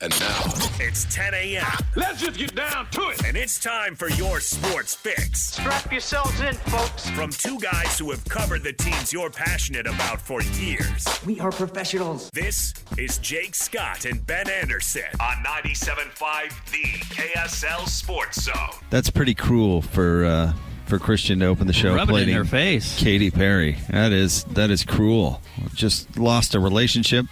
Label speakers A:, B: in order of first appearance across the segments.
A: And now, it's 10 a.m.
B: Let's just get down to it.
A: And it's time for your sports fix.
C: Strap yourselves in, folks.
A: From two guys who have covered the teams you're passionate about for years.
C: We are professionals.
A: This is Jake Scott and Ben Anderson on 97.5 The KSL Sports Zone.
D: That's pretty cruel for Christian to open the show.
E: Rub it in her face.
D: Katy Perry. That is cruel. Just lost a relationship.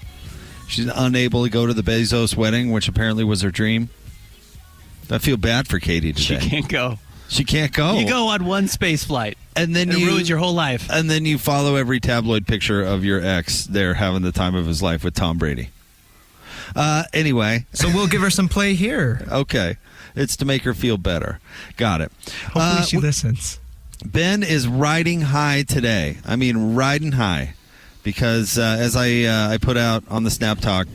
D: She's unable to go to the Bezos wedding, which apparently was her dream. I feel bad for Katy today.
E: She can't go.
D: She can't go.
E: You go on one space flight,
D: and then
E: it ruins your whole life.
D: And then you follow every tabloid picture of your ex there having the time of his life with Tom Brady. Anyway.
F: So we'll give her some play here.
D: Okay. It's to make her feel better. Got it.
F: Hopefully she listens.
D: Ben is riding high today. I mean, riding high. Because as I put out on the Snap Talk,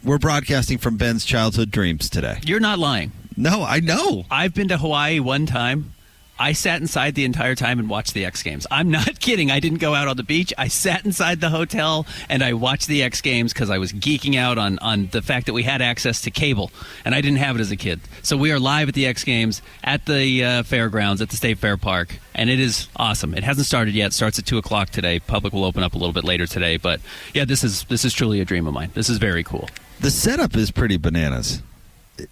D: we're broadcasting from Ben's childhood dreams today.
E: You're not lying.
D: No, I know.
E: I've been to Hawaii one time. I sat inside the entire time and watched the X Games. I'm not kidding. I didn't go out on the beach. I sat inside the hotel and I watched the X Games because I was geeking out on the fact that we had access to cable, and I didn't have it as a kid. So we are live at the X Games at the fairgrounds at the State Fair Park, and it is awesome. It hasn't started yet. It starts at 2 o'clock today. Public will open up a little bit later today. But, yeah, this is truly a dream of mine. This is very cool.
D: The setup is pretty bananas.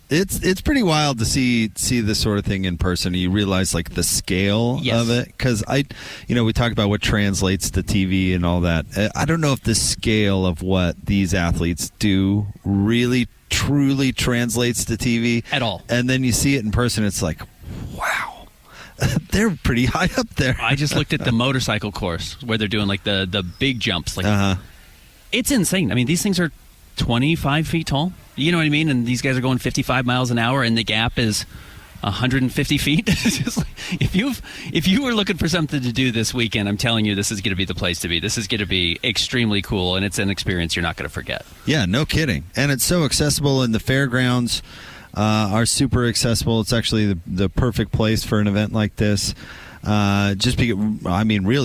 D: It's pretty wild to see this sort of thing in person. You realize like the scale of it, because we talk about what translates to TV and all that. I don't know if the scale of what these athletes do really truly translates to TV
E: at all.
D: And then you see it in person, it's like, wow, they're pretty high up there.
E: I just looked at the motorcycle course where they're doing like the big jumps. Like it's insane. I mean, these things are 25 feet tall. You know what I mean? And these guys are going 55 miles an hour, and the gap is 150 feet. Just like, if you were looking for something to do this weekend, I'm telling you, this is going to be the place to be. This is going to be extremely cool, and it's an experience you're not going to forget.
D: Yeah, no kidding. And it's so accessible, and the fairgrounds are super accessible. It's actually the perfect place for an event like this. Really,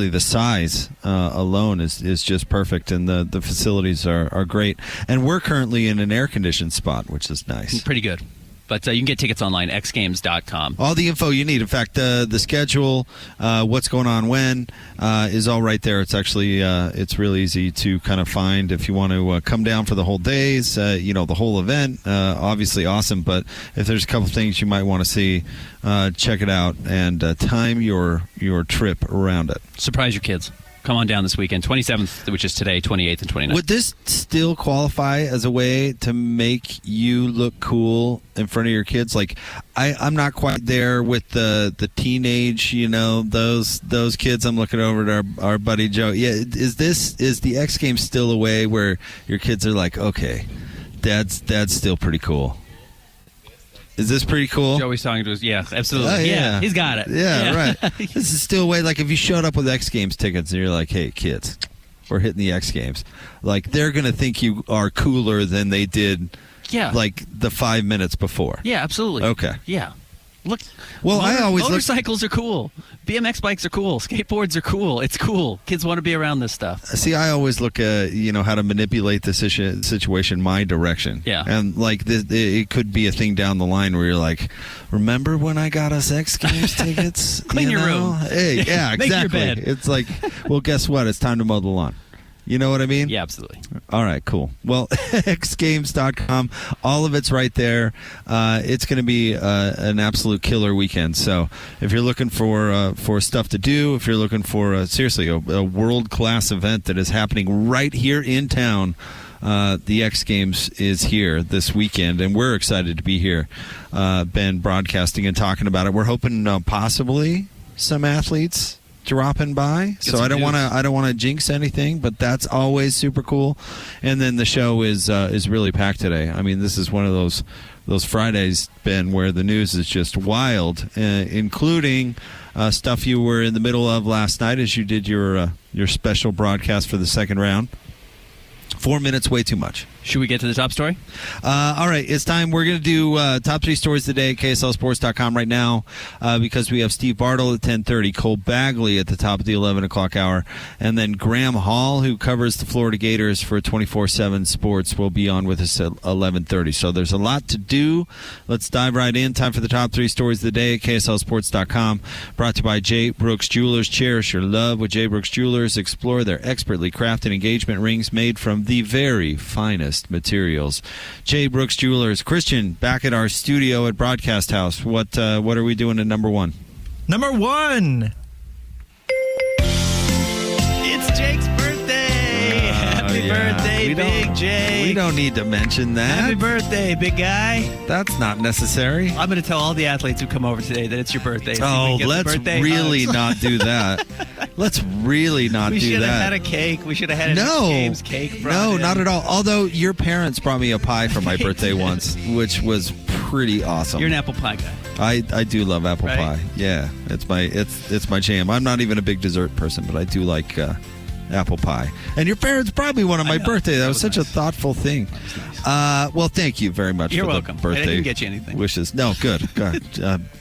D: the size alone is just perfect, and the facilities are great. And we're currently in an air-conditioned spot, which is nice.
E: Pretty good. But you can get tickets online, xgames.com.
D: All the info you need. In fact, the schedule, what's going on when, is all right there. It's actually it's really easy to kind of find if you want to come down for the whole days, the whole event. Obviously awesome, but if there's a couple things you might want to see, check it out and time your trip around it.
E: Surprise your kids. Come on down this weekend, 27th, which is today, 28th and 29th.
D: Would this still qualify as a way to make you look cool in front of your kids? Like, I'm not quite there with the teenage, those kids. I'm looking over at our buddy Joe. Yeah, is the X Games still a way where your kids are like, okay, dad's still pretty cool? Is this pretty cool?
E: Joey's talking to us. Yeah, absolutely.
D: Oh, yeah,
E: he's got it.
D: Yeah, right. This is still a way, like if you showed up with X Games tickets and you're like, hey, kids, we're hitting the X Games. Like, they're going to think you are cooler than they did, like, the 5 minutes before.
E: Yeah, absolutely.
D: Okay.
E: Yeah. Look,
D: well,
E: motorcycles are cool. BMX bikes are cool. Skateboards are cool. It's cool. Kids want to be around this stuff.
D: See, I always look at, how to manipulate the situation my direction.
E: Yeah.
D: And, like, it could be a thing down the line where you're like, remember when I got us X Games tickets?
E: Clean your room.
D: Hey, yeah, exactly.
E: Make your bed.
D: It's like, well, guess what? It's time to mow the lawn. You know what I mean?
E: Yeah, absolutely.
D: All right, cool. Well, xgames.com, all of it's right there. It's going to be an absolute killer weekend. So if you're looking for stuff to do, if you're looking for, seriously, a world-class event that is happening right here in town, the X Games is here this weekend, and we're excited to be here, Ben, broadcasting and talking about it. We're hoping possibly some athletes dropping by, so I don't want to jinx anything, but that's always super cool. And then the show is really packed today. I mean, this is one of those Fridays, Ben, where the news is just wild, including stuff you were in the middle of last night as you did your special broadcast for the second round. 4 minutes, way too much.
E: Should we get to the top story?
D: All right, it's time. We're going to do top 3 stories today at KSLSports.com right now because we have Steve Bartle at 10:30, Cole Bagley at the top of the 11 o'clock hour, and then Graham Hall, who covers the Florida Gators for 24/7 Sports, will be on with us at 11:30. So there's a lot to do. Let's dive right in. Time for the top 3 stories of the day at KSLSports.com. Brought to you by J. Brooks Jewelers. Cherish your love with J. Brooks Jewelers. Explore their expertly crafted engagement rings made from the very finest materials. J. Brooks Jewelers. Christian, back at our studio at Broadcast House. What are we doing at number 1?
F: Number 1.
E: It's Jake's birthday. Happy birthday, Big Jake.
D: We don't need to mention that.
E: Happy birthday, big guy.
D: That's not necessary.
E: I'm going to tell all the athletes who come over today that it's your birthday. So
D: Oh,
E: we can get the
D: let's
E: birthday
D: really
E: hugs.
D: not do that. Let's really not
E: We
D: do
E: should
D: that.
E: have had a cake. We should have had
D: No,
E: James cake.
D: no, not at all. Although your parents brought me a pie for my birthday once, which was pretty awesome.
E: You're an apple pie guy.
D: I do love apple
E: Right?
D: pie. Yeah, it's my jam. I'm not even a big dessert person, but I do like apple pie. And your parents brought me one on my birthday. That was such a thoughtful thing. Well, thank you very much
E: You're
D: for
E: welcome.
D: the birthday
E: I didn't get you anything.
D: wishes. No, good.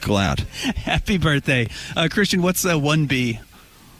D: Glad.
E: Happy birthday. Christian, what's 1B?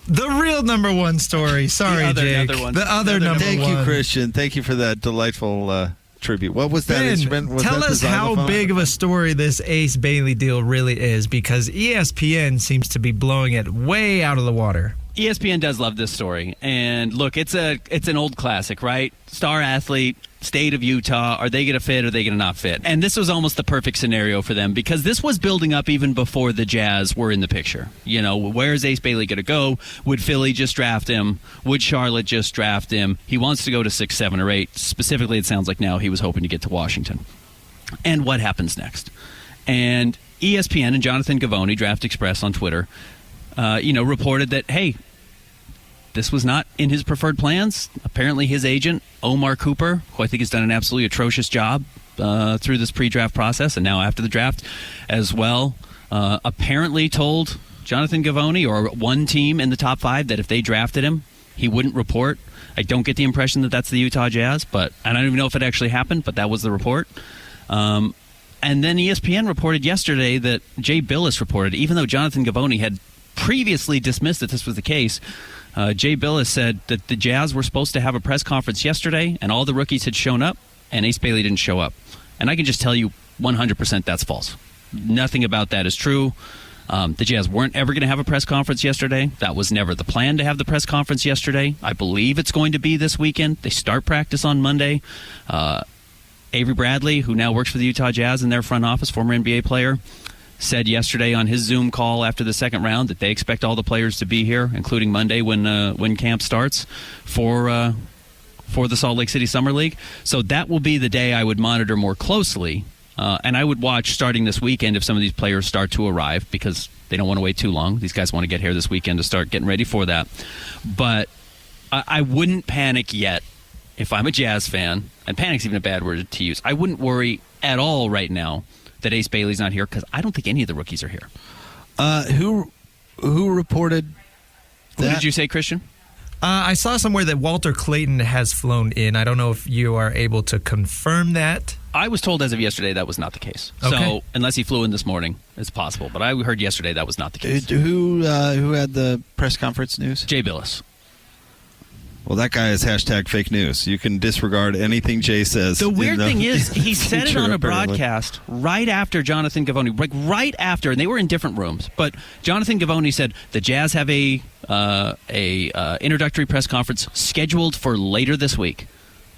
F: The real number 1 story. Sorry,
E: The other
F: Jake.
E: one.
F: The other number 1.
D: Thank you, Christian. Thank you for that delightful tribute. What was that
F: Ben,
D: instrument? Was
F: tell
D: that the
F: us how
D: xylophone?
F: big of a story this Ace Bailey deal really is, because ESPN seems to be blowing it way out of the water.
E: ESPN does love this story, and look, it's an old classic, right? Star athlete, state of Utah. Are they going to fit? Or are they going to not fit? And this was almost the perfect scenario for them because this was building up even before the Jazz were in the picture. You know, where is Ace Bailey going to go? Would Philly just draft him? Would Charlotte just draft him? He wants to go to 6, 7, or 8. Specifically, it sounds like now he was hoping to get to Washington. And what happens next? And ESPN and Jonathan Givony, Draft Express on Twitter, reported that, hey, this was not in his preferred plans. Apparently his agent, Omar Cooper, who I think has done an absolutely atrocious job through this pre-draft process and now after the draft as well, apparently told Jonathan Givony or one team in the top 5 that if they drafted him, he wouldn't report. I don't get the impression that that's the Utah Jazz, but I don't even know if it actually happened, but that was the report. And then ESPN reported yesterday that Jay Billis reported, even though Jonathan Givony had previously dismissed that this was the case, Jay Billis said that the Jazz were supposed to have a press conference yesterday and all the rookies had shown up and Ace Bailey didn't show up. And I can just tell you 100% that's false. Nothing about that is true. The Jazz weren't ever going to have a press conference yesterday. That was never the plan to have the press conference yesterday. I believe it's going to be this weekend. They start practice on Monday. Avery Bradley, who now works for the Utah Jazz in their front office, former NBA player, said yesterday on his Zoom call after the second round that they expect all the players to be here, including Monday when camp starts for the Salt Lake City Summer League. So that will be the day I would monitor more closely, and I would watch starting this weekend if some of these players start to arrive because they don't want to wait too long. These guys want to get here this weekend to start getting ready for that. But I wouldn't panic yet if I'm a Jazz fan, and panic's even a bad word to use. I wouldn't worry at all right now that Ace Bailey's not here because I don't think any of the rookies are here.
D: Who reported that?
E: What did you say, Christian?
F: I saw somewhere that Walter Clayton has flown in. I don't know if you are able to confirm that.
E: I was told as of yesterday that was not the case.
F: Okay.
E: So unless he flew in this morning, it's possible. But I heard yesterday that was not the case.
D: Who had the press conference news?
E: Jay Billis.
D: Well, that guy is #fake news. You can disregard anything Jay says.
E: The weird thing is, he said it on a
D: apparently.
E: broadcast right after Jonathan Givony, like right after, and they were in different rooms. But Jonathan Givony said the Jazz have a introductory press conference scheduled for later this week,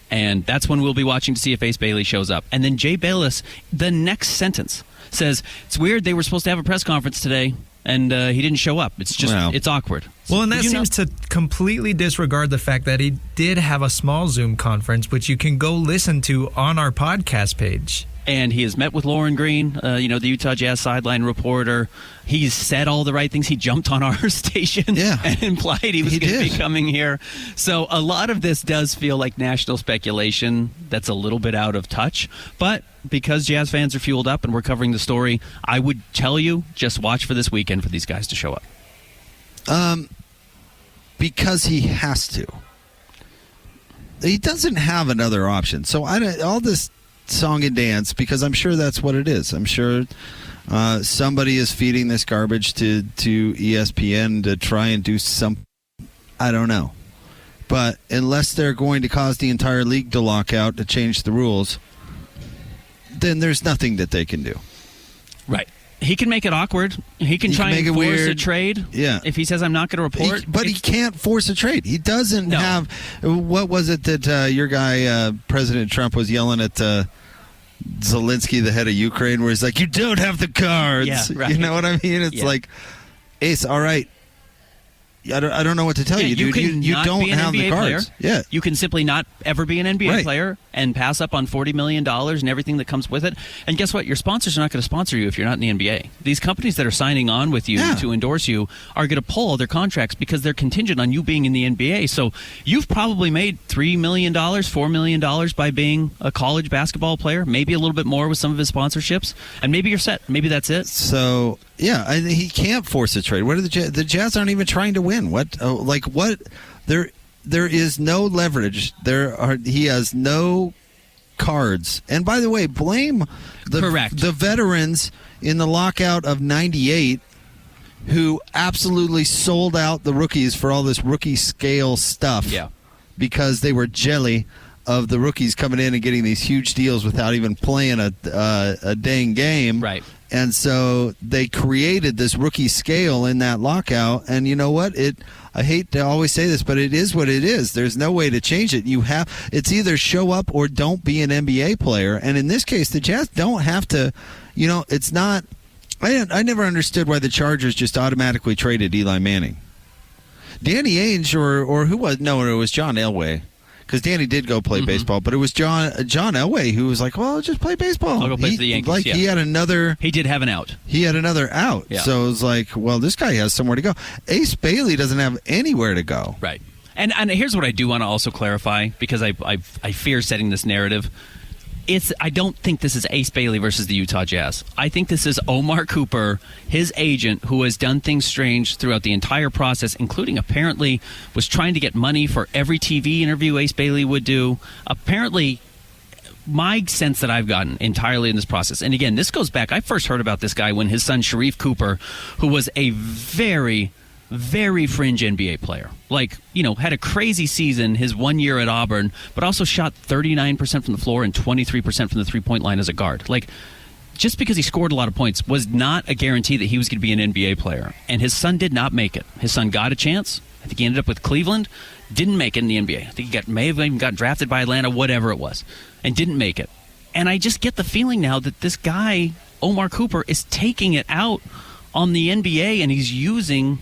E: and that's when we'll be watching to see if Ace Bailey shows up. And then Jay Bayless, the next sentence says, "It's weird. They were supposed to have a press conference today." And he didn't show up. It's just, it's awkward.
F: Well, and that seems to completely disregard the fact that he did have a small Zoom conference, which you can go listen to on our podcast page.
E: And he has met with Lauren Green, the Utah Jazz sideline reporter. He's said all the right things. He jumped on our station and implied he was going to be coming here. So a lot of this does feel like national speculation that's a little bit out of touch. But because Jazz fans are fueled up and we're covering the story, I would tell you, just watch for this weekend for these guys to show up.
D: Because he has to. he doesn't have another option. So all this song and dance, because I'm sure that's what it is. I'm sure somebody is feeding this garbage to ESPN to try and do something. I don't know. But unless they're going to cause the entire league to lock out to change the rules, then there's nothing that they can do.
E: Right. He can make it awkward. He can try and force a trade.
D: Yeah.
E: If he says, I'm not going to report.
D: But he can't force a trade. He doesn't have. What was it that your guy, President Trump, was yelling at Zelensky, the head of Ukraine, where he's like, you don't have the cards.
E: Yeah, right.
D: You know what I mean? It's like, Ace, all right. I don't know what to tell you, dude. You don't have the cards. Yeah.
E: You can simply not ever be an NBA player and pass up on $40 million and everything that comes with it. And guess what? Your sponsors are not going to sponsor you if you're not in the NBA. These companies that are signing on with you to endorse you are going to pull their contracts because they're contingent on you being in the NBA. So you've probably made $3 million, $4 million by being a college basketball player, maybe a little bit more with some of his sponsorships, and maybe you're set. Maybe that's it.
D: So... yeah, he can't force a trade. What are the Jazz aren't even trying to win? What? There is no leverage. He has no cards. And by the way, blame the veterans in the lockout of '98 who absolutely sold out the rookies for all this rookie scale stuff.
E: Yeah,
D: because they were jelly of the rookies coming in and getting these huge deals without even playing a dang game.
E: Right.
D: And so they created this rookie scale in that lockout. And you know what? I hate to always say this, but it is what it is. There's no way to change it. It's either show up or don't be an NBA player. And in this case, the Jazz don't have to. It's not. I never understood why the Chargers just automatically traded Eli Manning. Danny Ainge or who was? No, it was John Elway. Because Danny did go play baseball, but it was John Elway who was like, well, just play baseball.
E: I'll go play for the Yankees.
D: He had another...
E: he did have an out.
D: He had another out.
E: Yeah.
D: So it was like, well, this guy has somewhere to go. Ace Bailey doesn't have anywhere to go.
E: Right. And here's what I do want to also clarify, because I fear setting this narrative. I don't think this is Ace Bailey versus the Utah Jazz. I think this is Omar Cooper, his agent, who has done things strange throughout the entire process, including apparently was trying to get money for every TV interview Ace Bailey would do. Apparently, my sense that I've gotten entirely in this process, and again, this goes back, I first heard about this guy when his son Sharif Cooper, who was a very fringe NBA player. Had a crazy season his 1 year at Auburn, but also shot 39% from the floor and 23% from the three-point line as a guard. Just because he scored a lot of points was not a guarantee that he was going to be an NBA player. And his son did not make it. His son got a chance. I think he ended up with Cleveland. Didn't make it in the NBA. I think he may have even got drafted by Atlanta, whatever it was, and didn't make it. And I just get the feeling now that this guy, Omar Cooper, is taking it out on the NBA, and he's using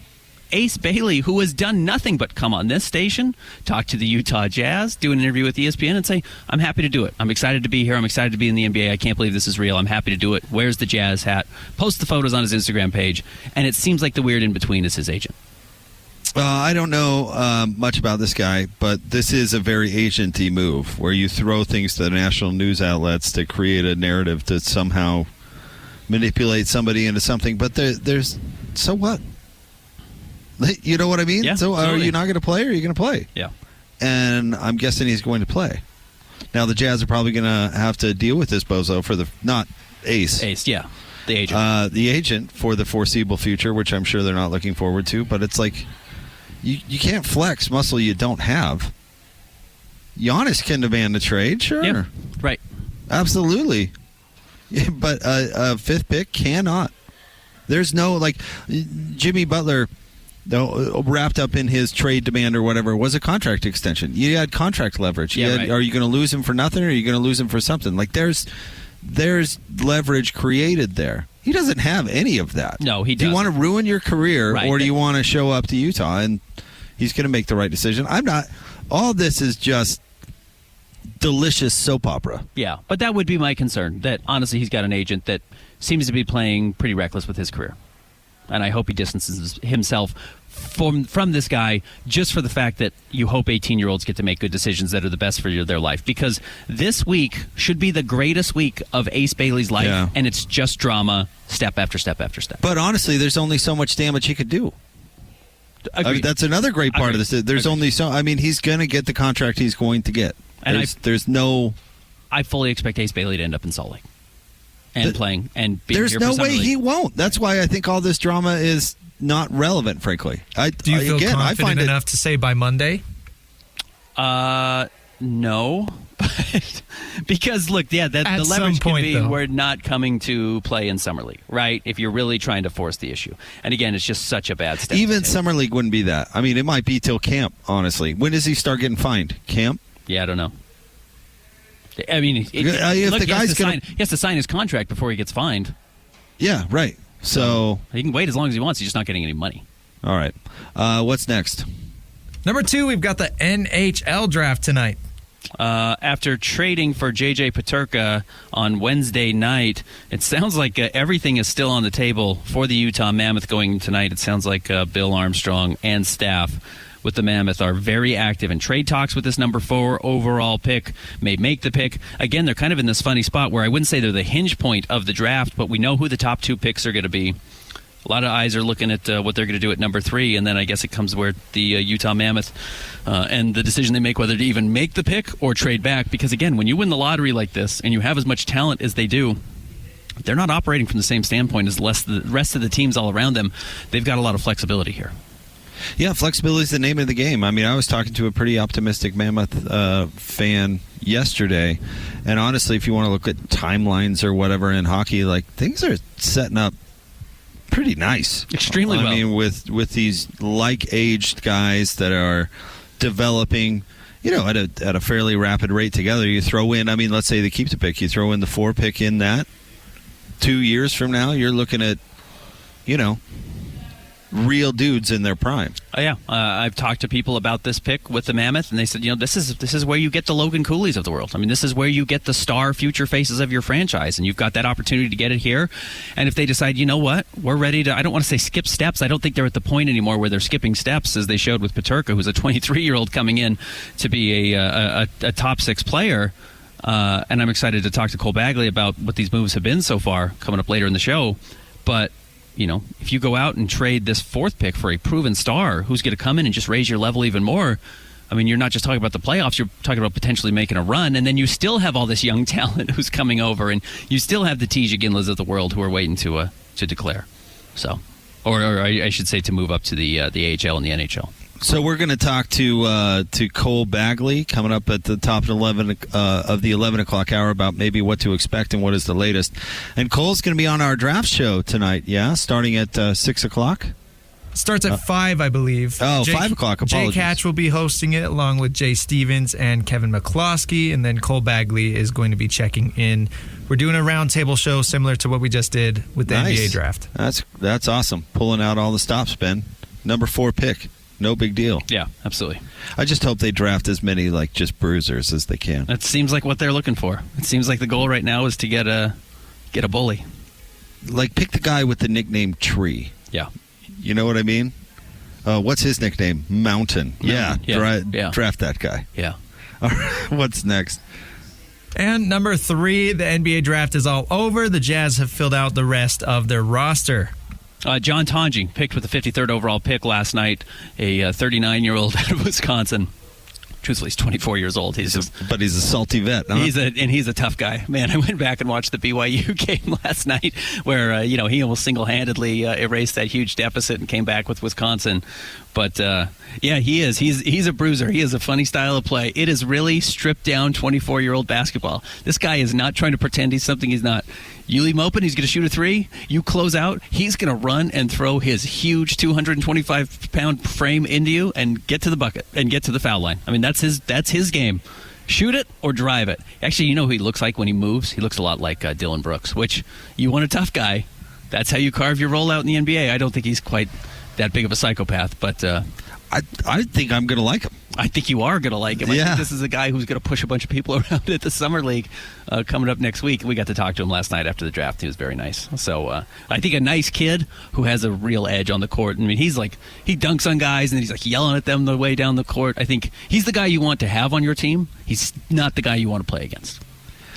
E: Ace Bailey, who has done nothing but come on this station, talk to the Utah Jazz, do an interview with ESPN, and say, I'm happy to do it. I'm excited to be here. I'm excited to be in the NBA. I can't believe this is real. I'm happy to do it. Wears the Jazz hat. Post the photos on his Instagram page. And it seems like the weird in-between is his agent.
D: I don't know much about this guy, but this is a very agenty move where you throw things to the national news outlets to create a narrative to somehow manipulate somebody into something. But there's so what? You know what I mean?
E: Yeah,
D: so
E: absolutely.
D: Are you not going to play or are you going to play?
E: Yeah.
D: And I'm guessing he's going to play. Now, the Jazz are probably going to have to deal with this bozo for not Ace.
E: Ace, yeah. The agent.
D: The agent for the foreseeable future, which I'm sure they're not looking forward to. But it's like, you can't flex muscle you don't have. Giannis can demand a trade, sure.
E: Yeah, right.
D: Absolutely. Yeah, but a fifth pick cannot. There's no, Jimmy Butler... wrapped up in his trade demand or whatever was a contract extension. You had contract leverage.
E: Right.
D: Are you going to lose him for nothing or are you going to lose him for something? There's leverage created there. He doesn't have any of that.
E: No, he doesn't.
D: Do you want to ruin your career or do you want to show up to Utah? And he's going to make the right decision. I'm not. All this is just delicious soap opera.
E: Yeah, but that would be my concern, that honestly he's got an agent that seems to be playing pretty reckless with his career. And I hope he distances himself from this guy just for the fact that you hope 18-year-olds get to make good decisions that are the best for their life. Because this week should be the greatest week of Ace Bailey's life, and it's just drama, step after step after step.
D: But honestly, there's only so much damage he could do. That's another great part of this. There's only so. I mean, he's going to get the contract he's going to get. And there's no.
E: I fully expect Ace Bailey to end up in Salt Lake and playing and being
D: There's
E: here for
D: no
E: Summer
D: way
E: League.
D: he won't. That's why I think all this drama is not relevant. Frankly,
F: Do you feel confident enough to say by Monday?
E: No. Because look, the leverage can be we're not coming to play in Summer League, right? If you're really trying to force the issue. And again, it's just such a bad step.
D: Even Summer League wouldn't be that. I mean, it might be till camp, honestly. When does he start getting fined? Camp?
E: Yeah, I don't know. I mean, he has to sign his contract before he gets fined.
D: Yeah, right. So
E: he can wait as long as he wants. He's just not getting any money.
D: All right. What's next?
F: Number 2, we've got the NHL draft tonight.
E: After trading for J.J. Peterka on Wednesday night, it sounds like everything is still on the table for the Utah Mammoth going tonight. It sounds like Bill Armstrong and staff with the Mammoth are very active in trade talks with this number 4 overall pick, may make the pick. Again, they're kind of in this funny spot where I wouldn't say they're the hinge point of the draft, but we know who the top 2 picks are going to be. A lot of eyes are looking at what they're going to do at number 3, and then I guess it comes where the Utah Mammoth and the decision they make whether to even make the pick or trade back. Because, again, when you win the lottery like this and you have as much talent as they do, they're not operating from the same standpoint as the rest of the teams all around them. They've got a lot of flexibility here.
D: Yeah, flexibility is the name of the game. I mean, I was talking to a pretty optimistic Mammoth fan yesterday, and honestly, if you want to look at timelines or whatever in hockey, like things are setting up pretty nice.
E: Extremely well.
D: I mean, with these like-aged guys that are developing, at a fairly rapid rate together. You throw in, I mean, let's say they keep the pick. You throw in the 4 pick in that. 2 years from now, you're looking at, real dudes in their prime.
E: Oh, yeah. I've talked to people about this pick with the Mammoth, and they said, this is where you get the Logan Cooley's of the world. I mean, this is where you get the star future faces of your franchise, and you've got that opportunity to get it here. And if they decide, you know what, we're ready to, I don't want to say skip steps. I don't think they're at the point anymore where they're skipping steps, as they showed with Peterka, who's a 23-year-old coming in to be a top 6 player. And I'm excited to talk to Cole Bagley about what these moves have been so far, coming up later in the show. But if you go out and trade this 4th pick for a proven star who's going to come in and just raise your level even more, I mean, you're not just talking about the playoffs, you're talking about potentially making a run, and then you still have all this young talent who's coming over, and you still have the T.J. Ginlas of the world who are waiting to declare. So, or I should say to move up to the AHL and the NHL.
D: So we're going to talk to Cole Bagley coming up at the top of the 11 o'clock hour about maybe what to expect and what is the latest. And Cole's going to be on our draft show tonight, starting at 6 o'clock?
F: Starts at 5, I believe.
D: 5 o'clock, apologies.
F: Jay Catch will be hosting it along with Jay Stevens and Kevin McCloskey, and then Cole Bagley is going to be checking in. We're doing a roundtable show similar to what we just did with the NBA draft.
D: That's awesome. Pulling out all the stops, Ben. Number 4 pick. No big deal.
E: Yeah, absolutely.
D: I just hope they draft as many just bruisers as they can.
E: It seems like what they're looking for. It seems like the goal right now is to get a bully.
D: Pick the guy with the nickname Tree.
E: Yeah.
D: You know what I mean? What's his nickname? Mountain. Yeah. Draft that guy.
E: Yeah.
D: All right. What's next?
F: And number 3, the NBA draft is all over. The Jazz have filled out the rest of their roster.
E: John Tonji picked with the 53rd overall pick last night, a 39-year-old out of Wisconsin. Truthfully, he's 24 years old.
D: But he's a salty vet, huh?
E: He's a tough guy. Man, I went back and watched the BYU game last night where, he almost single-handedly erased that huge deficit and came back with Wisconsin. But, he is. He's a bruiser. He has a funny style of play. It is really stripped-down 24-year-old basketball. This guy is not trying to pretend he's something he's not. You leave him open, he's going to shoot a 3. You close out, he's going to run and throw his huge 225-pound frame into you and get to the bucket and get to the foul line. I mean, that's his game. Shoot it or drive it. Actually, you know who he looks like when he moves? He looks a lot like Dylan Brooks, which you want a tough guy. That's how you carve your rollout in the NBA. I don't think he's quite that big of a psychopath, but
D: I think I'm going to like him.
E: I think you are going to like him.
D: Yeah.
E: I think this is a guy who's going to push a bunch of people around at the Summer League coming up next week. We got to talk to him last night after the draft. He was very nice. So I think a nice kid who has a real edge on the court. I mean, he dunks on guys and he's yelling at them the way down the court. I think he's the guy you want to have on your team. He's not the guy you want to play against.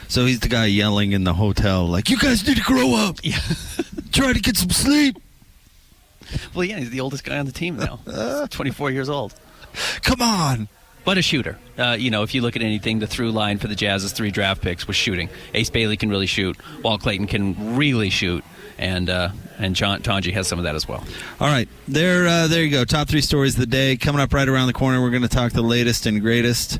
D: So he's the guy yelling in the hotel, you guys need to grow up.
E: Yeah.
D: Try to get some sleep.
E: Well, yeah, he's the oldest guy on the team now. He's 24 years old.
D: Come on.
E: But a shooter. If you look at anything, the through line for the Jazz's 3 draft picks was shooting. Ace Bailey can really shoot. Walt Clayton can really shoot. And Tanji has some of that as well.
D: All right. There you go. Top 3 stories of the day. Coming up right around the corner, we're going to talk the latest and greatest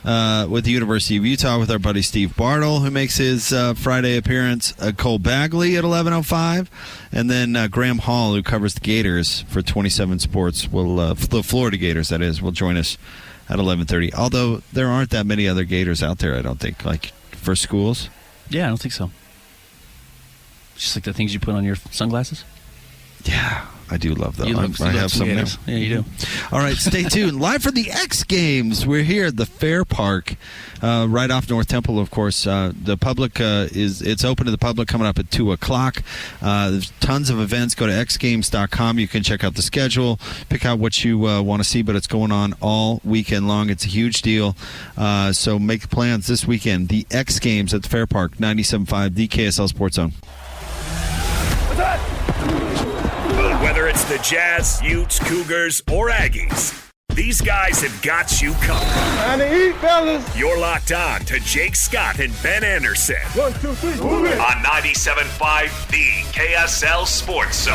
D: with the University of Utah with our buddy Steve Bartle, who makes his Friday appearance. Cole Bagley at 11:05. And then Graham Hall, who covers the Gators for 27 Sports, the Florida Gators, that is, will join us at 11:30. Although there aren't that many other Gators out there, I don't think, like for schools.
E: Yeah, I don't think so. Just like the things you put on your sunglasses.
D: Yeah, I do love those.
E: I have some now. Yeah, you do.
D: All right, stay tuned. Live for the X Games. We're here at the Fair Park, right off North Temple, of course. The public it's open to the public coming up at 2 o'clock. There's tons of events. Go to xgames.com. You can check out the schedule, pick out what you want to see, but it's going on all weekend long. It's a huge deal. So make plans this weekend. The X Games at the Fair Park, 97.5, the KSL Sports Zone.
A: Whether it's the Jazz, Utes, Cougars, or Aggies, these guys have got you covered.
B: Time to eat, fellas.
A: You're locked on to Jake Scott and Ben Anderson.
B: 1, 2, 3, move it.
A: On 97.5, the KSL Sports Zone.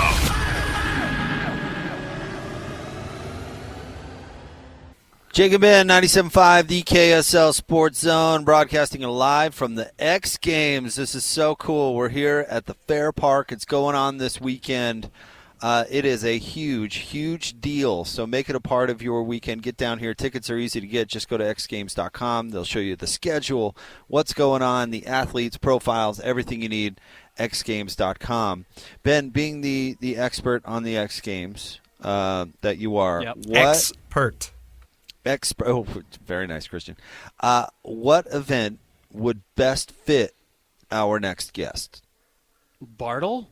D: Jake and Ben, 97.5, the KSL Sports Zone, broadcasting live from the X Games. This is so cool. We're here at the Fair Park. It's going on this weekend. It is a huge, huge deal. So make it a part of your weekend. Get down here. Tickets are easy to get. Just go to xgames.com. They'll show you the schedule, what's going on, the athletes, profiles, everything you need, xgames.com. Ben, being the expert on the X Games that you are,
E: Yep.
F: Expert.
D: Oh, very nice, Christian. What event would best fit our next guest?
E: Bartle?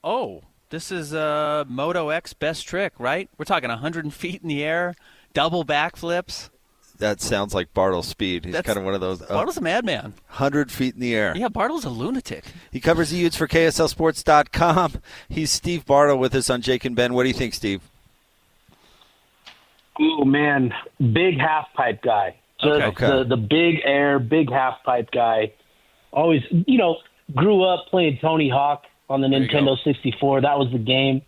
E: Oh, this is Moto X best trick, right? We're talking 100 feet in the air, double backflips.
D: That sounds like Bartle's speed. He's kind of one of those.
E: Bartle's a madman.
D: 100 feet in the air.
E: Yeah, Bartle's a lunatic.
D: He covers the Utes for KSLSports.com. He's Steve Bartle with us on Jake and Ben. What do you think, Steve?
G: Oh, man, big half-pipe guy.
D: Okay.
G: The big air, big half-pipe guy. Always, grew up playing Tony Hawk on the Nintendo 64. That was the game,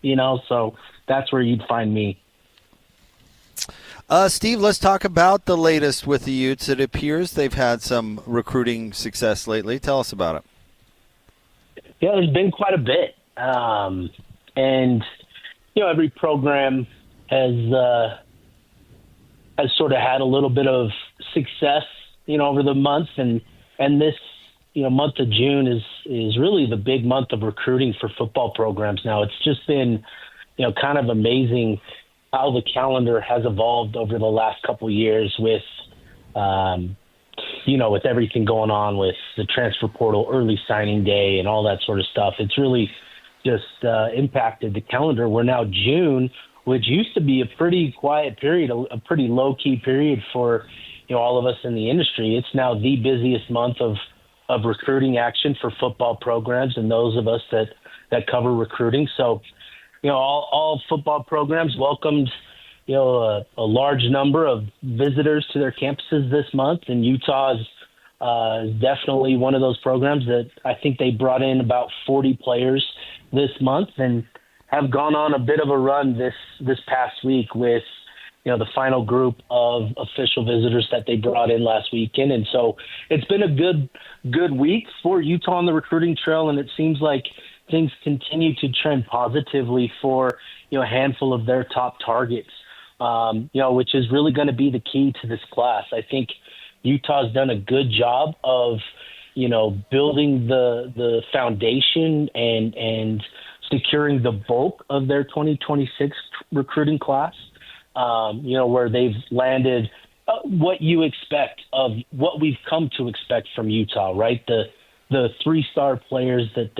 G: so that's where you'd find me.
D: Steve, let's talk about the latest with the Utes. It appears they've had some recruiting success lately. Tell us about it.
G: Yeah, there's been quite a bit. And, every program has sort of had a little bit of success, over the months. And this, month of June is really the big month of recruiting for football programs now. It's just been, kind of amazing how the calendar has evolved over the last couple of years with, with everything going on with the transfer portal, early signing day, and all that sort of stuff. It's really just impacted the calendar. We're now June, which used to be a pretty quiet period, a pretty low-key period for, all of us in the industry. It's now the busiest month of recruiting action for football programs and those of us that cover recruiting. So, all football programs welcomed, a large number of visitors to their campuses this month, and Utah is definitely one of those programs that I think they brought in about 40 players this month and have gone on a bit of a run this past week with, the final group of official visitors that they brought in last weekend. And so it's been a good week for Utah on the recruiting trail, and it seems like things continue to trend positively for, a handful of their top targets, which is really going to be the key to this class. I think Utah's done a good job of, building the foundation and securing the bulk of their 2026 recruiting class, where they've landed what you expect of what we've come to expect from Utah, right? The 3-star players that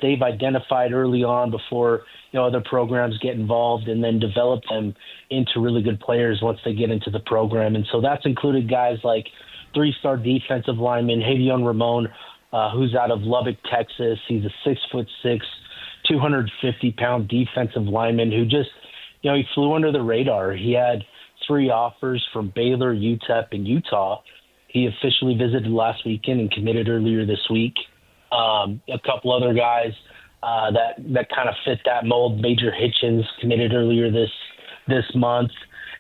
G: they've identified early on before, other programs get involved, and then develop them into really good players once they get into the program. And so that's included guys like 3-star defensive lineman Javion Ramon, who's out of Lubbock, Texas. He's a 6'6", 250-pound defensive lineman who just, he flew under the radar. He had 3 offers from Baylor, UTEP, and Utah. He officially visited last weekend and committed earlier this week. A couple other guys that kind of fit that mold. Major Hitchens committed earlier this month,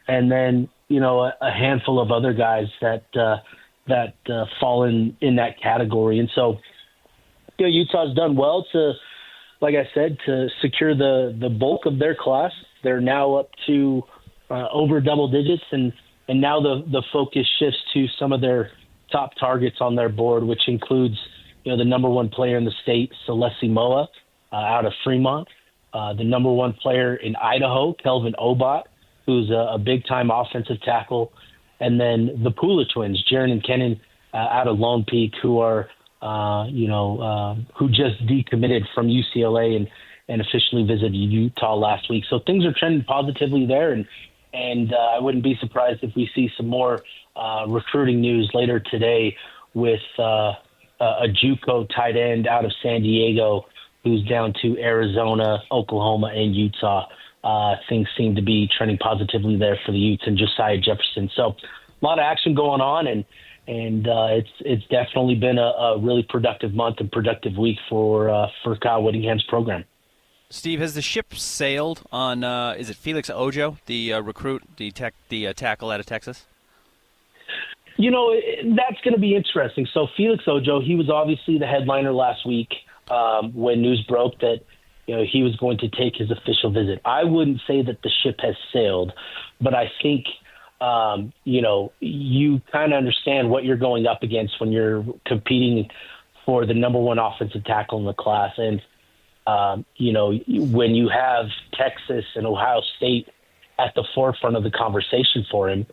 G: and then a handful of other guys that fall in that category. And so, Utah's done well to, like I said, to secure the bulk of their class. They're now up to over double digits, and now the focus shifts to some of their top targets on their board, which includes the number 1 player in the state, Celeste Moa, out of Fremont, the number 1 player in Idaho, Kelvin Obot, who's a big-time offensive tackle, and then the Pula twins, Jaron and Kennan, out of Lone Peak, who are who just decommitted from UCLA and officially visited Utah last week. So things are trending positively there, and I wouldn't be surprised if we see some more recruiting news later today with a JUCO tight end out of San Diego who's down to Arizona, Oklahoma, and Utah. Things seem to be trending positively there for the Utes and Josiah Jefferson. So a lot of action going on, and it's definitely been a really productive month and productive week for Kyle Whittingham's program.
E: Steve, has the ship sailed on, is it Felix Ojo, the recruit, the tackle out of Texas?
G: That's going to be interesting. So Felix Ojo, he was obviously the headliner last week when news broke that he was going to take his official visit. I wouldn't say that the ship has sailed, but I think you kind of understand what you're going up against when you're competing for the number 1 offensive tackle in the class. And when you have Texas and Ohio State at the forefront of the conversation for him,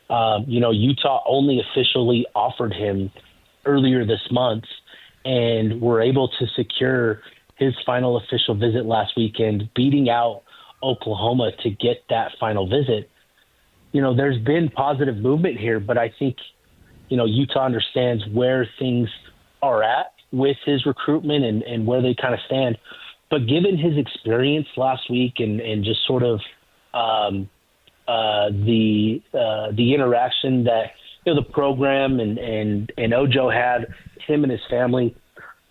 G: Utah only officially offered him earlier this month, and were able to secure his final official visit last weekend, beating out Oklahoma to get that final visit. There's been positive movement here, but I think, Utah understands where things are at with his recruitment and where they kind of stand. But given his experience last week and just sort of the interaction that the program and Ojo had, him and his family,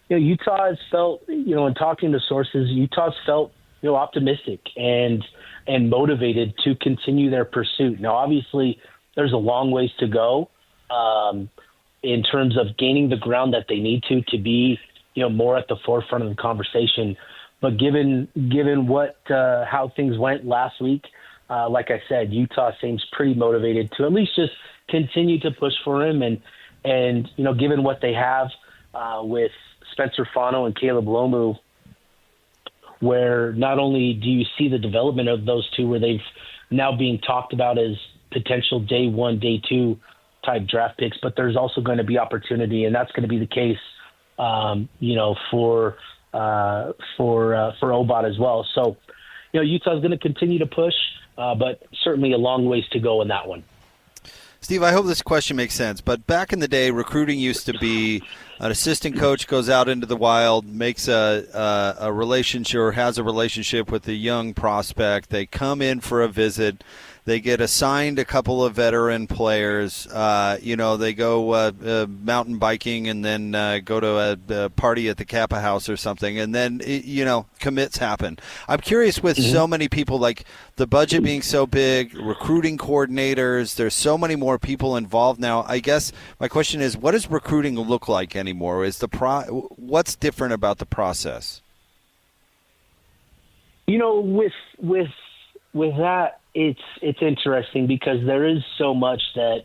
G: Utah has felt, in talking to sources, Utah's felt optimistic and motivated to continue their pursuit. Now, obviously, there's a long ways to go in terms of gaining the ground that they need to be more at the forefront of the conversation. But given what how things went last week, like I said, Utah seems pretty motivated to at least just continue to push for him. And given what they have with Spencer Fano and Caleb Lomu, where not only do you see the development of those two, where they've now being talked about as potential day 1, day 2 type draft picks, but there's also going to be opportunity, and that's going to be the case, for Obot as well. So, Utah's going to continue to push, but certainly a long ways to go in that one.
D: Steve, I hope this question makes sense, but back in the day, recruiting used to be an assistant coach goes out into the wild, makes a relationship or has a relationship with a young prospect. They come in for a visit. They get assigned a couple of veteran players. They go mountain biking and then go to a party at the Kappa House or something, and then commits happen. I'm curious with so many people, like the budget being so big, recruiting coordinators. There's so many more people involved now. I guess my question is, what does recruiting look like anymore? What's different about the process?
G: With that, it's interesting because there is so much that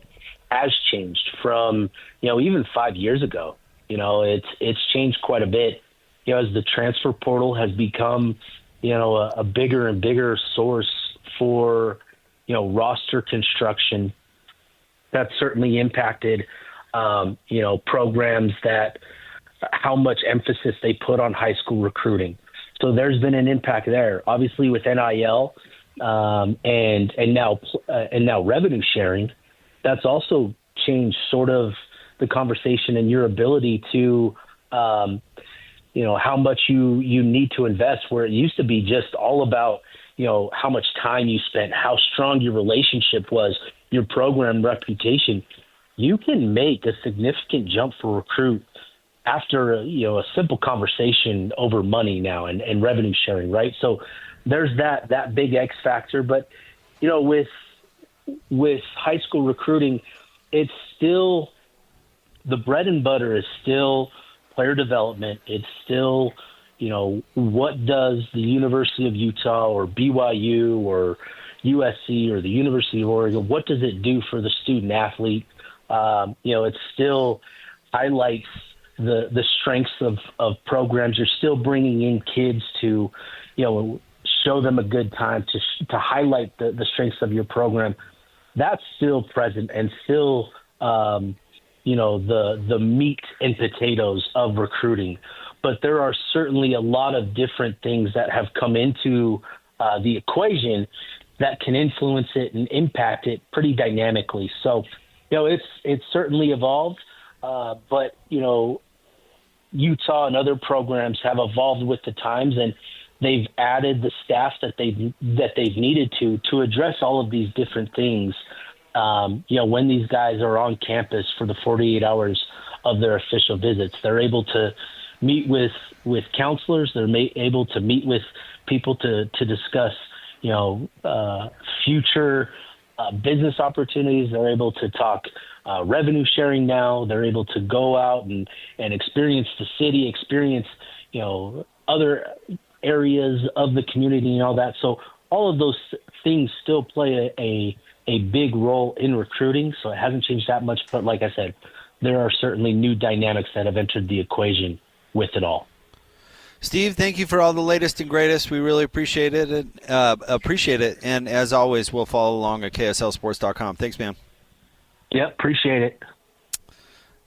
G: has changed from even 5 years ago. It's changed quite a bit. As the transfer portal has become a bigger and bigger source for roster construction. That's certainly impacted programs that how much emphasis they put on high school recruiting. So there's been an impact there. Obviously with NIL. And now revenue sharing, that's also changed sort of the conversation and your ability to how much you need to invest, where it used to be just all about, how much time you spent, how strong your relationship was, your program reputation. You can make a significant jump for recruit after a simple conversation over money now and revenue sharing, right? So there's that big X factor. But with high school recruiting, it's still the bread and butter is still player development. It's still what does the University of Utah or BYU or USC or the University of Oregon, what does it do for the student athlete? It still highlights the strengths of programs. You're still bringing in kids to, show them a good time, to highlight the strengths of your program. That's still present and still, the meat and potatoes of recruiting. But there are certainly a lot of different things that have come into the equation that can influence it and impact it pretty dynamically. So, it's certainly evolved, but, Utah and other programs have evolved with the times, and they've added the staff that they've needed to address all of these different things. When these guys are on campus for the 48 hours of their official visits, they're able to meet with counselors. They're able to meet with people to discuss, future business opportunities. They're able to talk revenue sharing now. They're able to go out and experience the city, experience, other areas of the community and all that. So all of those things still play a big role in recruiting. So it hasn't changed that much. But like I said, there are certainly new dynamics that have entered the equation with it all.
D: Steve, thank you for all the latest and greatest. We really appreciate it. And as always, we'll follow along at KSLSports.com. Thanks, man.
G: Yep, appreciate it.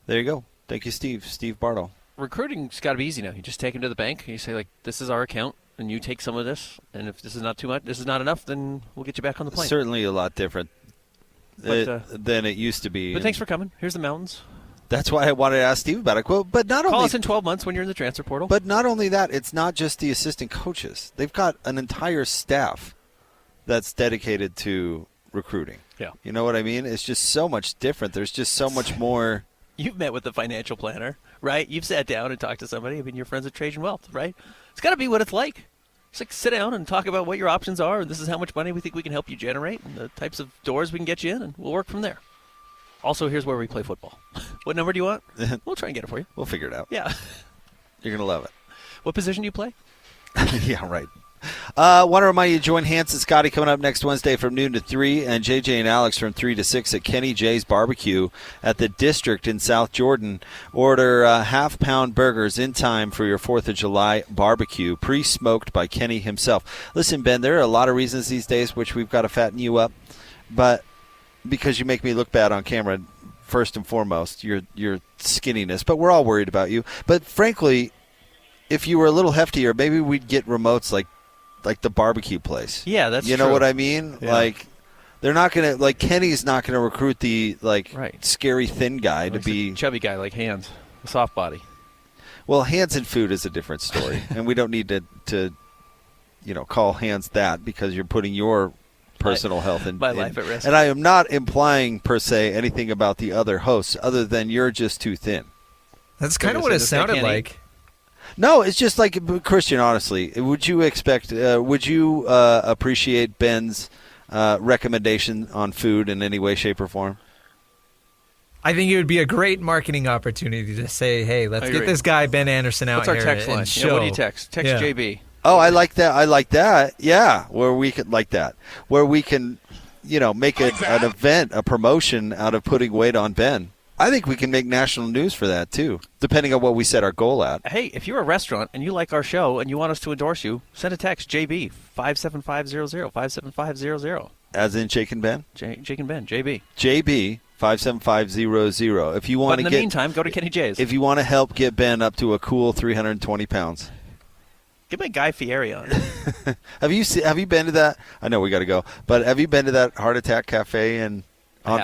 D: There you go. Thank you, Steve. Steve Bartle.
H: Recruiting's got to be easy now. You just take them to the bank and you say, this is our account, and you take some of this. And if this is not too much, this is not enough, then we'll get you back on the plane.
D: Certainly a lot different than it used to be.
H: But thanks for coming. Here's the mountains.
D: That's why I wanted to ask Steve about it. But not
H: Call
D: only
H: us in 12 months when you're in the transfer portal.
D: But not only that, it's not just the assistant coaches. They've got an entire staff that's dedicated to recruiting.
H: Yeah.
D: You know what I mean? It's just so much different. There's just so much more.
H: You've met with the financial planner, right? You've sat down and talked to somebody. I mean, you're friends with Trajan Wealth, right? It's got to be what it's like. Just sit down and talk about what your options are, and this is how much money we think we can help you generate, and the types of doors we can get you in, and we'll work from there. Also, here's where we play football. What number do you want? We'll try and get it for you.
D: We'll figure it out.
H: Yeah.
D: You're going to love it.
H: What position do you play?
D: Yeah, right. Want to remind you to join Hans and Scotty coming up next Wednesday from noon to 3, and JJ and Alex from 3 to 6 at Kenny J's Barbecue at the District in South Jordan. Order half-pound burgers in time for your 4th of July barbecue, pre-smoked by Kenny himself. Listen, Ben, there are a lot of reasons these days which we've got to fatten you up, but because you make me look bad on camera, first and foremost, your skinniness. But we're all worried about you. But frankly, if you were a little heftier, maybe we'd get remotes like the barbecue place.
H: Yeah, that's
D: You know
H: true.
D: what I mean?
H: Yeah.
D: Like, they're not going to, Kenny's not going to recruit the, scary thin guy to be.
H: A chubby guy like Hans, a soft body.
D: Well, hands and food is a different story. And we don't need to call hands that because you're putting your personal health in
H: life at risk.
D: And I am not implying per se anything about the other hosts other than you're just too thin.
F: That's kind of what it sounded like.
D: No, it's just like, Christian, honestly, would you appreciate Ben's recommendation on food in any way, shape, or form?
F: I think it would be a great marketing opportunity to say, hey, let's get this guy Ben Anderson out here.
H: What's our text line?
F: Show.
H: What do you text? Text JB.
D: Oh, I like that. Yeah, where we can make an event, a promotion out of putting weight on Ben. I think we can make national news for that too, depending on what we set our goal at.
H: Hey, if you're a restaurant and you like our show and you want us to endorse you, send a text JB 57500 57500.
D: As in Jake and Ben?
H: Jake and Ben, JB.
D: JB 57500. If you want
H: in the meantime, go to Kenny J's.
D: If you want to help get Ben up to a cool 320 pounds.
H: Get my Guy Fieri on.
D: Have you been to that? I know we got to go, but have you been to that Heart Attack Cafe on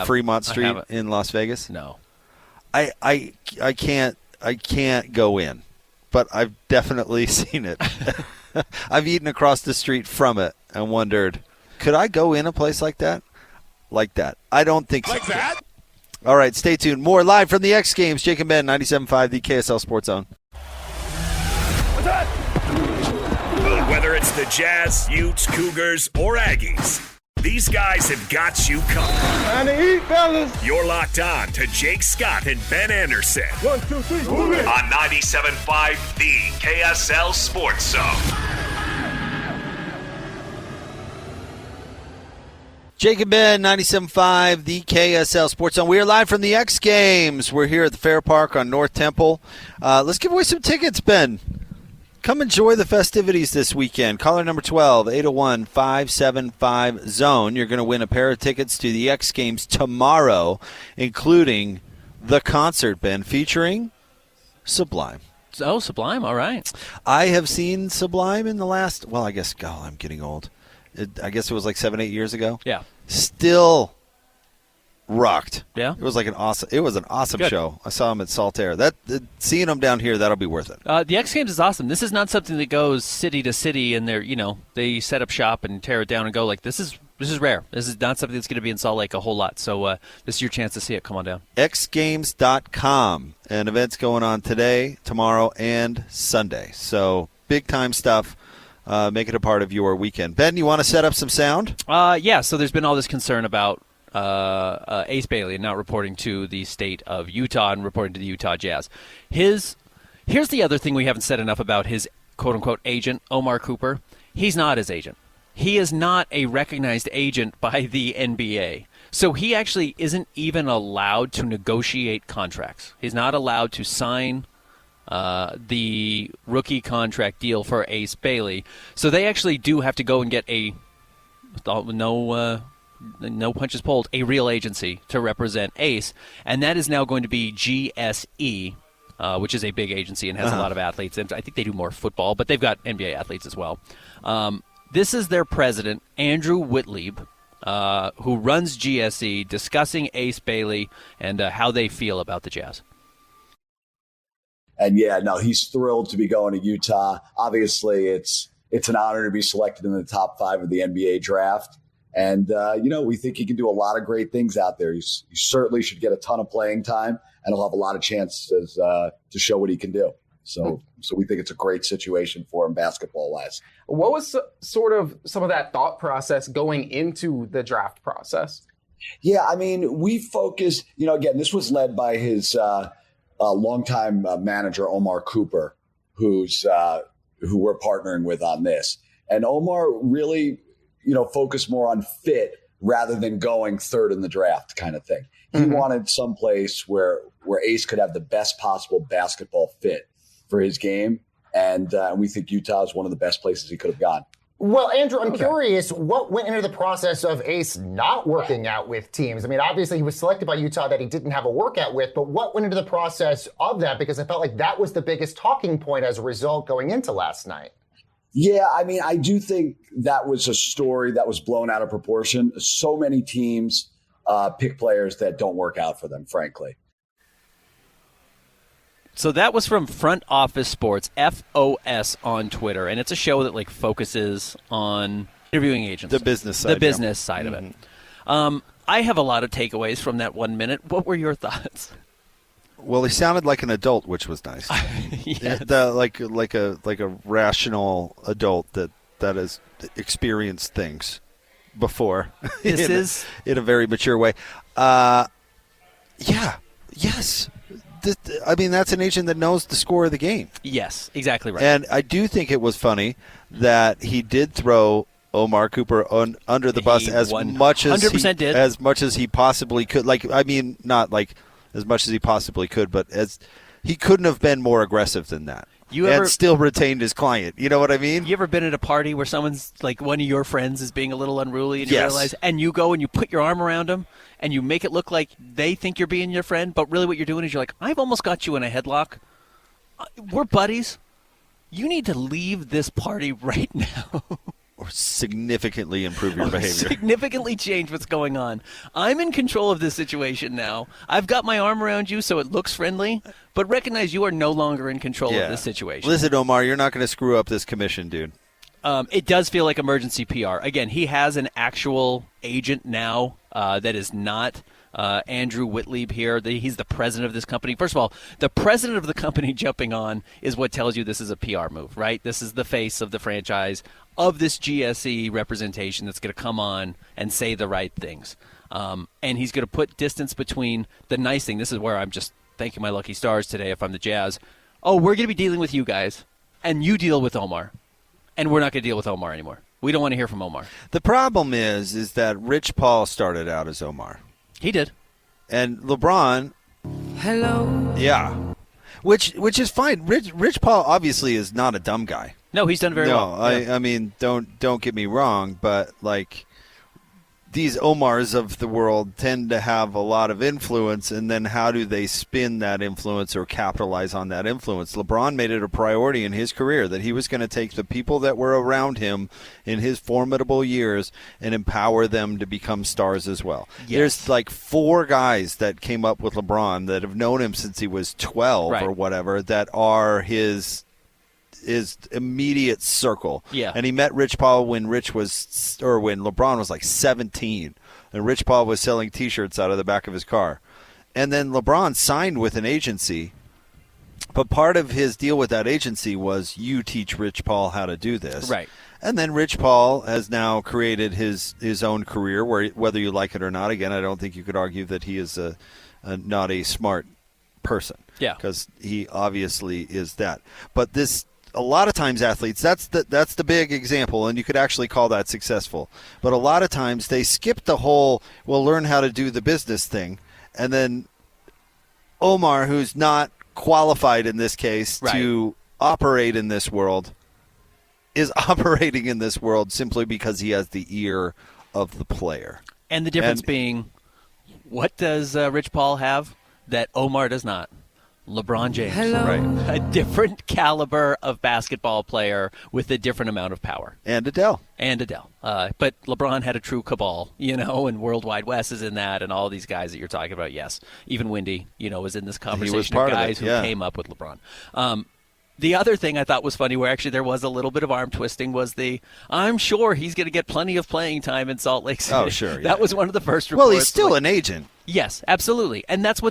D: Fremont Street in Las Vegas?
H: No.
D: I can't go in. but I've definitely seen it. I've eaten across the street from it and wondered, could I go in a place like that? Like that. I don't think so.
A: Like that?
D: All right, stay tuned. More live from the X Games. Jake and Ben, 97.5, the KSL Sports Zone.
A: Whether it's the Jazz, Utes, Cougars, or Aggies, these guys have got you covered.
B: Time to eat, fellas.
A: You're locked on to Jake Scott and Ben Anderson
B: 1, 2, 3, move it.
A: on 97.5, the KSL Sports Zone.
D: Jake and Ben, 97.5, the KSL Sports Zone. We are live from the X Games. We're here at the Fair Park on North Temple. Let's give away some tickets, Ben. Come enjoy the festivities this weekend. Caller number 12, 801-575-ZONE. You're going to win a pair of tickets to the X Games tomorrow, including the concert, Ben, featuring Sublime.
E: Oh, Sublime, all right.
D: I have seen Sublime in the last, well, I guess, I'm getting old. I guess it was like 7-8 years ago.
E: Yeah.
D: Still rocked.
E: Yeah.
D: It was like an awesome
E: Good.
D: show. I saw him at Saltaire. Seeing them down here, that'll be worth it.
E: The X Games is awesome. This is not something that goes city to city and they set up shop and tear it down and go. Like, this is rare. This is not something that's going to be in Salt Lake a whole lot. So this is your chance to see it. Come on down.
D: xgames.com. An event's going on today, tomorrow, and Sunday. So big time stuff. Make it a part of your weekend. Ben, you want to set up some sound?
E: Yeah, so there's been all this concern about Ace Bailey not reporting to the state of Utah and reporting to the Utah Jazz. Here's the other thing we haven't said enough about his quote-unquote agent, Omar Cooper. He's not his agent. He is not a recognized agent by the NBA. So he actually isn't even allowed to negotiate contracts. He's not allowed to sign the rookie contract deal for Ace Bailey. So they actually do have to go and get no punches pulled, a real agency to represent Ace. And that is now going to be GSE, which is a big agency and has a lot of athletes. And I think they do more football, but they've got NBA athletes as well. This is their president, Andrew Witlieb, who runs GSE, discussing Ace Bailey and how they feel about the Jazz.
I: And yeah, no, he's thrilled to be going to Utah. Obviously, it's an honor to be selected in the top 5 of the NBA draft. And, we think he can do a lot of great things out there. He certainly should get a ton of playing time, and he'll have a lot of chances to show what he can do. So we think it's a great situation for him basketball-wise.
J: What was sort of some of that thought process going into the draft process?
I: Yeah, I mean, we focused, again, this was led by his longtime manager, Omar Cooper, who we're partnering with on this. And Omar really, focused more on fit rather than going third in the draft kind of thing. He wanted some place where Ace could have the best possible basketball fit for his game. And we think Utah is one of the best places he could have gone.
K: Well, Andrew, I'm curious, what went into the process of Ace not working out with teams? I mean, obviously he was selected by Utah that he didn't have a workout with, but what went into the process of that? Because I felt like that was the biggest talking point as a result going into last night.
I: Yeah, I mean, I do think that was a story that was blown out of proportion. So many teams pick players that don't work out for them, frankly.
E: So that was from Front Office Sports, FOS on Twitter, and it's a show that focuses on interviewing agents.
D: The business side.
E: The business side of it. I have a lot of takeaways from that 1 minute. What were your thoughts?
D: Well, he sounded like an adult, which was nice.
E: Yes.
D: Like a rational adult that has experienced things before.
E: This
D: in a very mature way. Yes. I mean, that's an agent that knows the score of the game.
E: Yes, exactly right.
D: And I do think it was funny that he did throw Omar Cooper under the bus as much as he possibly could. Not as much as he possibly could, but as he couldn't have been more aggressive than that. And still retained his client. You know what I mean?
E: You ever been at a party where someone's one of your friends is being a little unruly and you realize, and you go and you put your arm around them and you make it look like they think you're being your friend, but really what you're doing is you're like, I've almost got you in a headlock. We're buddies. You need to leave this party right now.
D: or significantly improve your behavior.
H: Significantly change what's going on. I'm in control of this situation now. I've got my arm around you so it looks friendly, but recognize you are no longer in control of this situation.
D: Listen, Omar, you're not going to screw up this commission, dude.
H: It does feel like emergency PR. Again, he has an actual agent now that is not Andrew Witlieb here. He's the president of this company. First of all, the president of the company jumping on is what tells you this is a PR move, right? This is the face of the franchise, of this GSE representation that's going to come on and say the right things. And he's going to put distance between the nice thing. This is where I'm just thanking my lucky stars today if I'm the Jazz. Oh, we're going to be dealing with you guys, and you deal with Omar. And we're not going to deal with Omar anymore. We don't want to hear from Omar.
D: The problem is that Rich Paul started out as Omar.
H: He did.
D: And LeBron.
L: Hello.
D: Yeah. Which is fine. Rich Paul obviously is not a dumb guy.
H: No, he's done very well.
D: I mean, don't get me wrong, but like these Omars of the world tend to have a lot of influence, and then how do they spin that influence or capitalize on that influence? LeBron made it a priority in his career that he was going to take the people that were around him in his formidable years and empower them to become stars as well. Yes. There's like 4 guys that came up with LeBron that have known him since he was 12 or whatever that are his immediate circle.
H: Yeah.
D: And he met Rich Paul when LeBron was like 17, and Rich Paul was selling T-shirts out of the back of his car. And then LeBron signed with an agency, but part of his deal with that agency was you teach Rich Paul how to do this.
H: Right.
D: And then Rich Paul has now created his own career, where whether you like it or not, again, I don't think you could argue that he is not a smart person.
H: Yeah.
D: Because he obviously is that. But a lot of times athletes, that's the big example, and you could actually call that successful. But a lot of times they skip the whole, well, learn how to do the business thing. And then Omar, who's not qualified in this case to operate in this world, is operating in this world simply because he has the ear of the player.
H: And the difference being, what does Rich Paul have that Omar does not? LeBron James.
L: Hello.
D: Right.
H: A different caliber of basketball player with a different amount of power.
D: And Adele.
H: But LeBron had a true cabal, and Worldwide Wes is in that, and all these guys that you're talking about, yes. Even Windy, was in this conversation of guys who came up with LeBron. The other thing I thought was funny, where actually there was a little bit of arm twisting, was I'm sure he's going to get plenty of playing time in Salt Lake City.
D: Oh, sure.
H: That was one of the first reports.
D: Well, he's still an agent.
H: Yes, absolutely. And that's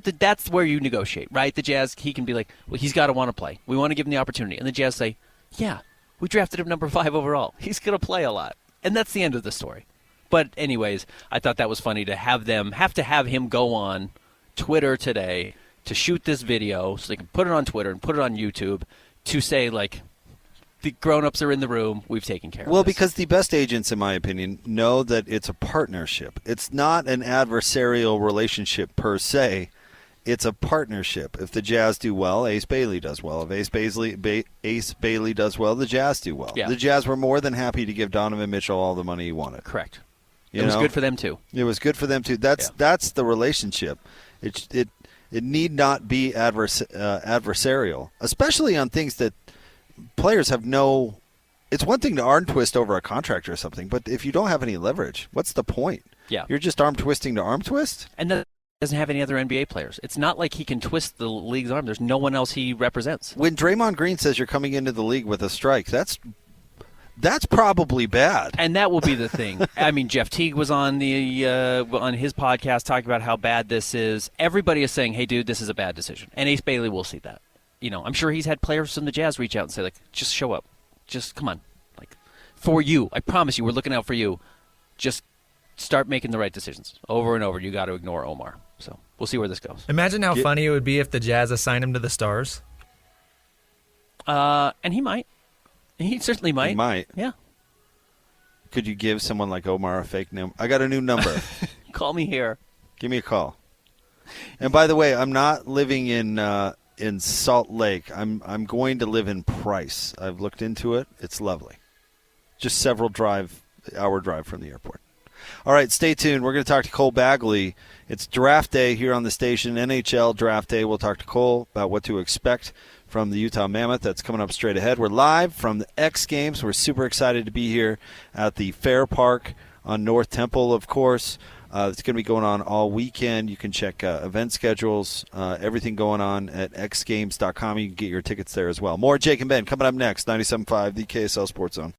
H: where you negotiate, right? The Jazz, he can be like, well, he's got to want to play. We want to give him the opportunity. And the Jazz say, yeah, we drafted him number 5 overall. He's going to play a lot. And that's the end of the story. But anyways, I thought that was funny to have him go on Twitter today to shoot this video so they can put it on Twitter and put it on YouTube to say, like, the grown-ups are in the room. We've taken care of
D: Well,
H: this.
D: because the best agents, in my opinion, know that it's a partnership. It's not an adversarial relationship per se. It's a partnership. If the Jazz do well, Ace Bailey does well. If Ace Bailey does well, the Jazz do well.
H: Yeah.
D: The Jazz were more than happy to give Donovan Mitchell all the money he wanted.
H: Correct. It was good for them, too.
D: It was good for them, too. That's the relationship. It need not be adversarial, especially on things that players have no. It's one thing to arm twist over a contract or something, but if you don't have any leverage, what's the point?
H: Yeah.
D: You're just arm twisting to arm twist?
H: And that doesn't have any other NBA players. It's not like he can twist the league's arm. There's no one else he represents.
D: When Draymond Green says you're coming into the league with a strike, that's probably bad.
H: And that will be the thing. I mean, Jeff Teague was on on his podcast talking about how bad this is. Everybody is saying, hey, dude, this is a bad decision. And Ace Bailey will see that. I'm sure he's had players from the Jazz reach out and say, like, just show up. Just come on. Like, for you. I promise you, we're looking out for you. Just start making the right decisions. Over and over, you got to ignore Omar. So we'll see where this goes.
F: Imagine how funny it would be if the Jazz assigned him to the Stars.
H: And he might. He certainly might.
D: He might.
H: Yeah.
D: Could you give someone like Omar a fake name? I got a new number.
H: Call me here.
D: Give me a call. And by the way, I'm not living in Salt Lake. I'm going to live in Price. I've looked into it. It's lovely. Just several hour drive from the airport. All right, stay tuned. We're going to talk to Cole Bagley. It's draft day here on the station, NHL draft day. We'll talk to Cole about what to expect from the Utah Mammoth. That's coming up straight ahead. We're live from the X Games. We're super excited to be here at the Fair Park on North Temple, of course. It's going to be going on all weekend. You can check event schedules, everything going on at xgames.com. You can get your tickets there as well. More Jake and Ben coming up next, 97.5, the KSL Sports Zone.